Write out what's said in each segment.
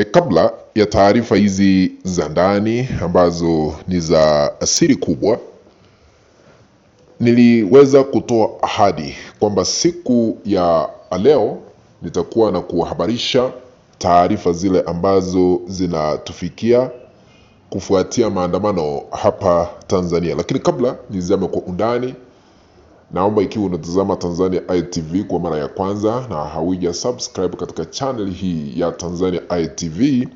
Kabla ya taarifa hizi za ndani ambazo ni za siri kubwa, niliweza kutoa ahadi kwamba siku ya leo nitakuwa na kuhabarisha taarifa zile ambazo zinatufikia kufuatia maandamano hapa Tanzania. Lakini kabla nizame kwa undani, naomba ikiwa unatazama Tanzania ITV kwa mara ya kwanza na hauja subscribe katika channel hii ya Tanzania ITV,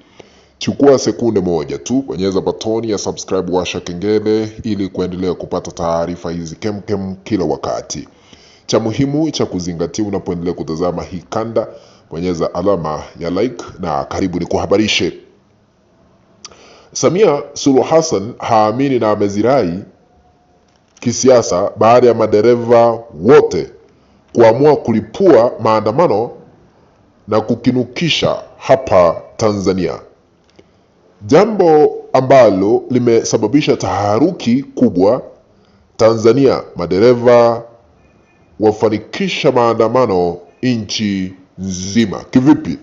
chukua sekunde moja tu, bonyeza batoni ya subscribe, washa kengele ili kuendelea kupata taarifa hizi kemkem kila wakati. Cha muhimu cha kuzingatia unapoendelea kutazama hii kanda, bonyeza alama ya like na karibu ni kuhabarishe. Samia Suluhu Hassan haamini na amezirai kisiasa baada ya madereva wote kuamua kulipua maandamano na kukinukisha hapa Tanzania, jambo ambalo limesababisha taharuki kubwa Tanzania. Madereva wafanikisha maandamano nchi nzima. Kivipi?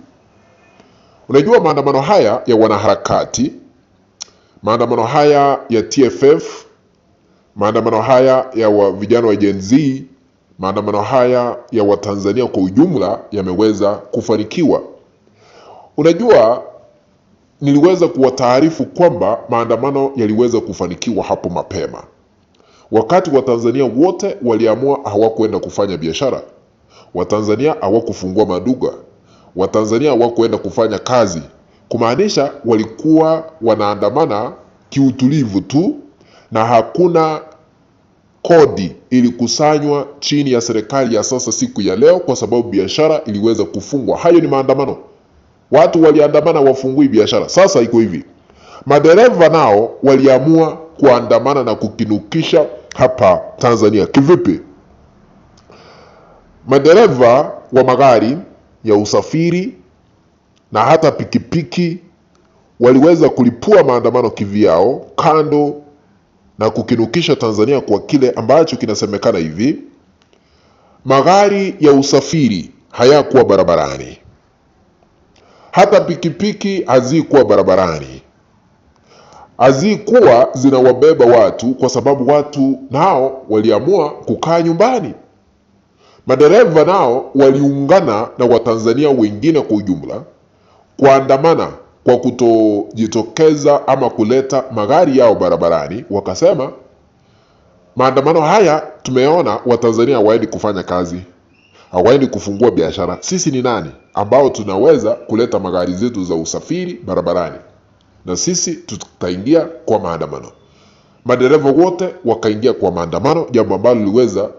Unajua, maandamano haya ya wanaharakati, maandamano haya ya TFF, maandamano haya ya vijana wa Gen Z, maandamano haya ya Watanzania kwa ujumla yameweza kufanikiwa. Unajua, niliweza kuwataarifu kwamba maandamano yaliweza kufanikiwa hapo mapema, wakati Watanzania wote waliamua hawakwenda kufanya biashara, Watanzania hawakufungua maduka, Watanzania hawakwenda kufanya kazi, kumaanisha walikuwa wanaandamana kiutulivu tu na hakuna kodi ilikusanywa chini ya serikali ya sasa siku ya leo, kwa sababu biashara iliweza kufungwa. Hayo ni maandamano, watu waliandamana wafungui biashara. Sasa iko hivi, madereva nao waliamua kuandamana na kukinukisha hapa Tanzania. Kivipi? Madereva wa magari ya usafiri na hata pikipiki waliweza kulipua maandamano kivyao, kando na kukinukisha Tanzania kwa kile ambacho kinasemekana hivi: magari ya usafiri hayakuwa barabarani, hata pikipiki hazikuwa barabarani, hazikuwa zinawabeba watu, kwa sababu watu nao waliamua kukaa nyumbani. Madereva nao waliungana na Watanzania wengine kwa ujumla kuandamana kwa kutojitokeza ama kuleta magari yao barabarani. Wakasema maandamano haya tumeona Watanzania hawaendi kufanya kazi, hawaendi kufungua biashara. Sisi ni nani ambao tunaweza kuleta magari zetu za usafiri barabarani? Na sisi tutaingia kwa maandamano. Madereva wote wakaingia kwa maandamano, jambo ambalo liweza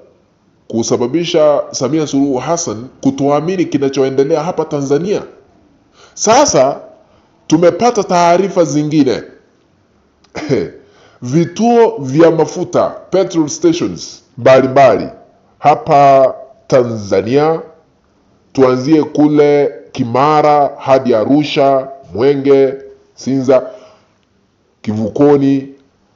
kusababisha Samia Suluhu Hassan kutoamini kinachoendelea hapa Tanzania. Sasa tumepata taarifa zingine. Vituo vya mafuta, petrol stations mbalimbali hapa Tanzania, tuanzie kule Kimara hadi Arusha, Mwenge, Sinza, Kivukoni,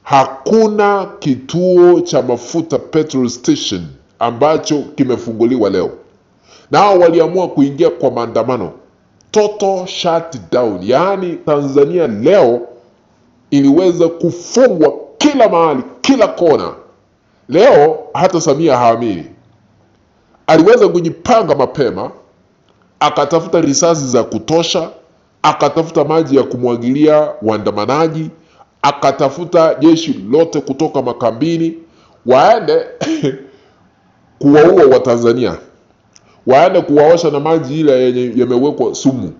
hakuna kituo cha mafuta petrol station ambacho kimefunguliwa leo. Nao waliamua kuingia kwa maandamano, total shutdown. Yaani Tanzania leo iliweza kufungwa kila mahali, kila kona. Leo hata Samia haamini, aliweza kujipanga mapema, akatafuta risasi za kutosha, akatafuta maji ya kumwagilia waandamanaji, akatafuta jeshi lote kutoka makambini waende kuwaua Watanzania, waende kuwaosha na maji ile yenye yamewekwa sumu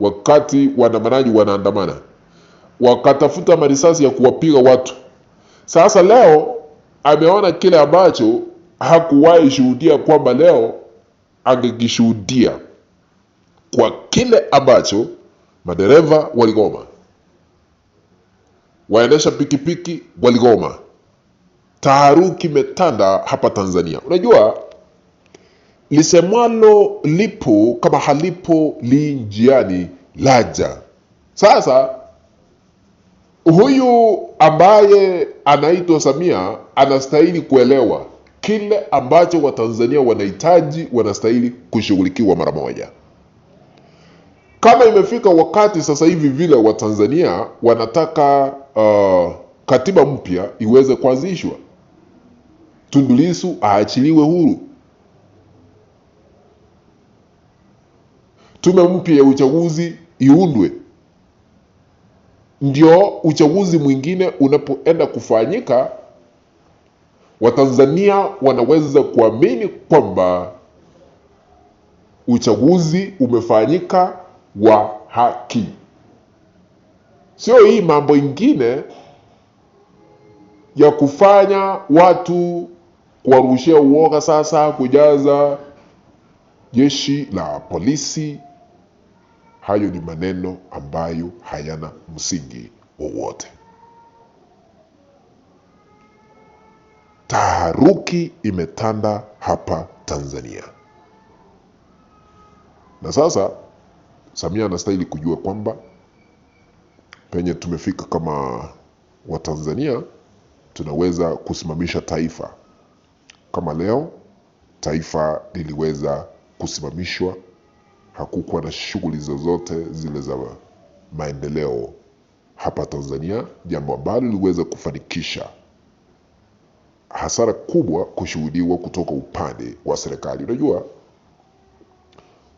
wakati waandamanaji wanaandamana, wakatafuta marisasi ya kuwapiga watu. Sasa leo ameona kile ambacho hakuwahi shuhudia, kwamba leo angekishuhudia, kwa kile ambacho madereva waligoma, waendesha pikipiki waligoma. Taharuki metanda hapa Tanzania. Unajua, lisemwalo lipo, kama halipo li njiani laja. Sasa huyu ambaye anaitwa Samia anastahili kuelewa kile ambacho Watanzania wanahitaji, wanastahili kushughulikiwa mara moja. Kama imefika wakati sasa hivi vile Watanzania wanataka katiba mpya iweze kuanzishwa, Tundu Lissu aachiliwe huru, tume mpya ya uchaguzi iundwe, ndio uchaguzi mwingine unapoenda kufanyika Watanzania wanaweza kuamini kwamba uchaguzi umefanyika wa haki. Sio hii mambo ingine ya kufanya watu kuwarushia uoga sasa, kujaza jeshi la polisi. Hayo ni maneno ambayo hayana msingi wowote. Taharuki imetanda hapa Tanzania. Na sasa Samia anastahili kujua kwamba penye tumefika kama Watanzania tunaweza kusimamisha taifa. Kama leo taifa liliweza kusimamishwa, hakukuwa na shughuli zozote zile za maendeleo hapa Tanzania, jambo ambalo liliweza kufanikisha hasara kubwa kushuhudiwa kutoka upande wa serikali. Unajua,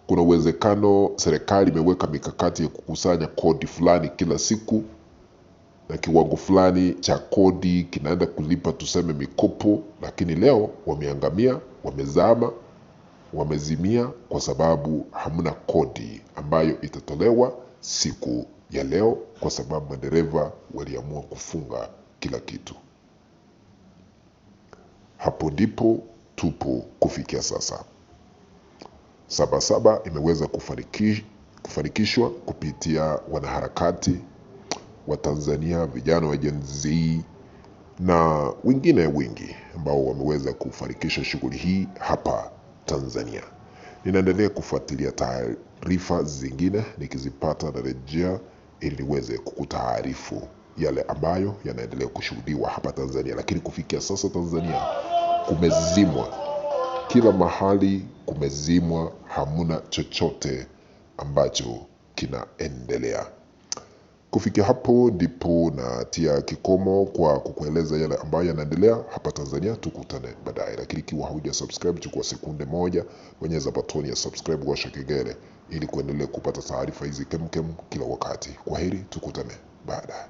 kuna uwezekano serikali imeweka mikakati ya kukusanya kodi fulani kila siku, na kiwango fulani cha kodi kinaenda kulipa tuseme mikopo, lakini leo wameangamia, wamezama, wamezimia kwa sababu hamna kodi ambayo itatolewa siku ya leo, kwa sababu madereva waliamua kufunga kila kitu. Hapo ndipo tupo kufikia sasa. Sabasaba imeweza kufanikishwa kupitia wanaharakati wa Tanzania, vijana wa Gen Z na wengine wengi ambao wameweza kufanikisha shughuli hii hapa Tanzania. Ninaendelea kufuatilia taarifa zingine, nikizipata na rejea ili niweze kukutaarifu yale ambayo yanaendelea kushuhudiwa hapa Tanzania. Lakini kufikia sasa Tanzania kumezimwa, kila mahali kumezimwa, hamuna chochote ambacho kinaendelea. Kufikia hapo ndipo natia kikomo kwa kukueleza yale ambayo yanaendelea hapa Tanzania. Tukutane baadaye, lakini ikiwa hauja subscribe, chukua sekunde moja, bonyeza batoni ya subscribe, washa kengele ili kuendelea kupata taarifa hizi kemkem kila wakati. Kwaheri, tukutane baadaye.